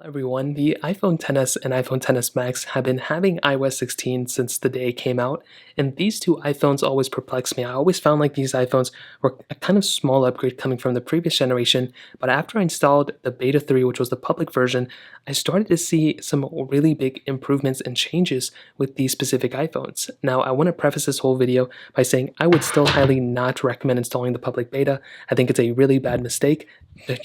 Everyone, the iPhone XS and iPhone XS Max have been having iOS 16 since the day it came out, and these two iPhones always perplex me. I always found like these iPhones were a kind of small upgrade coming from the previous generation, but after I installed the Beta 3, which was the public version, I started to see some really big improvements and changes with these specific iPhones. Now, I want to preface this whole video by saying I would still highly not recommend installing the public beta. I think it's a really bad mistake.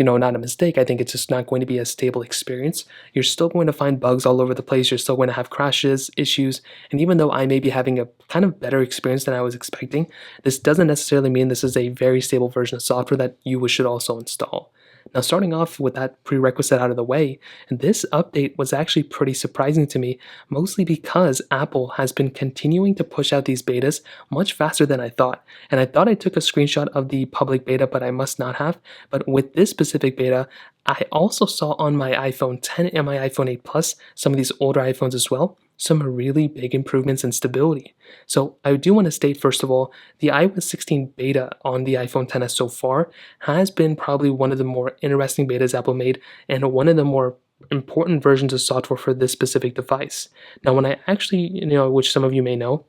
Not a mistake. I think it's just not going to be a stable experience. You're still going to find bugs all over the place. You're still going to have crashes, issues, and even though I may be having a kind of better experience than I was expecting, this doesn't necessarily mean this is a very stable version of software that you should also install. Now, starting off with that prerequisite out of the way, this update was actually pretty surprising to me, mostly because Apple has been continuing to push out these betas much faster than I thought. And I thought I took a screenshot of the public beta, but I must not have. But with this specific beta, I also saw on my iPhone 10 and my iPhone 8 Plus, some of these older iPhones as well, some really big improvements in stability. So I do want to state, first of all, the iOS 16 beta on the iPhone XS so far has been probably one of the more interesting betas Apple made and one of the more important versions of software for this specific device. Now, when I actually, which some of you may know,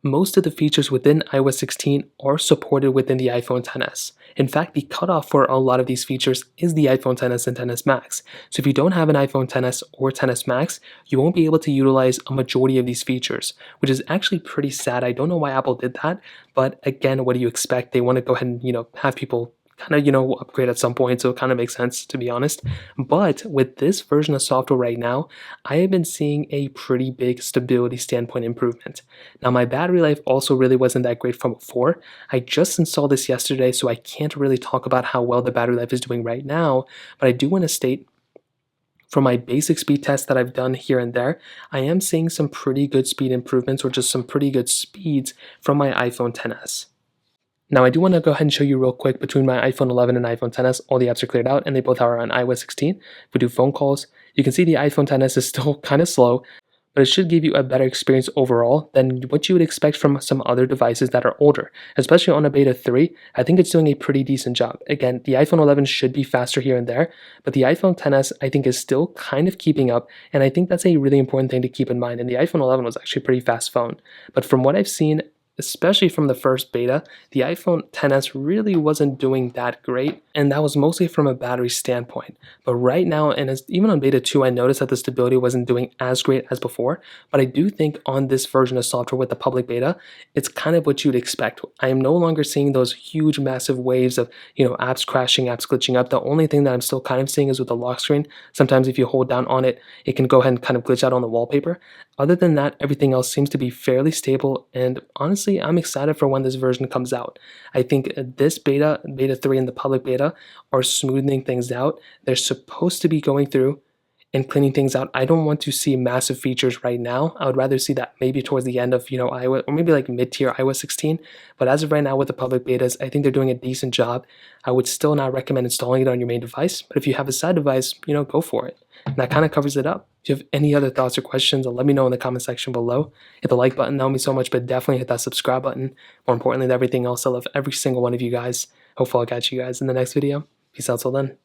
most of the features within iOS 16 are supported within the iPhone XS. In fact, the cutoff for a lot of these features is the iPhone XS and XS Max. So if you don't have an iPhone XS or XS Max, you won't be able to utilize a majority of these features, which is actually pretty sad. I don't know why Apple did that, but again, what do you expect? They want to go ahead and, have people kind of, upgrade at some point, so it kind of makes sense, to be honest. But with this version of software right now, I have been seeing a pretty big stability standpoint improvement. Now, my battery life also really wasn't that great from before. I just installed this yesterday, so I can't really talk about how well the battery life is doing right now, but I do want to state, for my basic speed tests that I've done here and there, I am seeing some pretty good speed improvements, or just some pretty good speeds from my iPhone XS. Now, I do want to go ahead and show you real quick between my iPhone 11 and iPhone XS, all the apps are cleared out and they both are on iOS 16. If we do phone calls, you can see the iPhone XS is still kind of slow, but it should give you a better experience overall than what you would expect from some other devices that are older. Especially on a Beta 3, I think it's doing a pretty decent job. Again, the iPhone 11 should be faster here and there, but the iPhone XS I think is still kind of keeping up, and I think that's a really important thing to keep in mind. And the iPhone 11 was actually a pretty fast phone, but from what I've seen, especially from the first beta, the iPhone XS really wasn't doing that great, and that was mostly from a battery standpoint. But right now, and even on Beta 2, I noticed that the stability wasn't doing as great as before, but I do think on this version of software with the public beta, it's kind of what you'd expect. I am no longer seeing those huge, massive waves of, apps crashing, apps glitching up. The only thing that I'm still kind of seeing is with the lock screen. Sometimes if you hold down on it, it can go ahead and kind of glitch out on the wallpaper. Other than that, everything else seems to be fairly stable, and honestly, I'm excited for when this version comes out. I think this beta 3 and the public beta are smoothing things out. They're supposed to be going through and cleaning things out. I don't want to see massive features right now. I would rather see that maybe towards the end of, iOS, or maybe like mid-tier iOS 16. But as of right now with the public betas, I think they're doing a decent job. I would still not recommend installing it on your main device, but if you have a side device, go for it. And that kind of covers it up. If you have any other thoughts or questions, let me know in the comment section below. Hit the like button, that would mean so much, but definitely hit that subscribe button. More importantly than everything else, I love every single one of you guys. Hopefully I'll catch you guys in the next video. Peace out till then.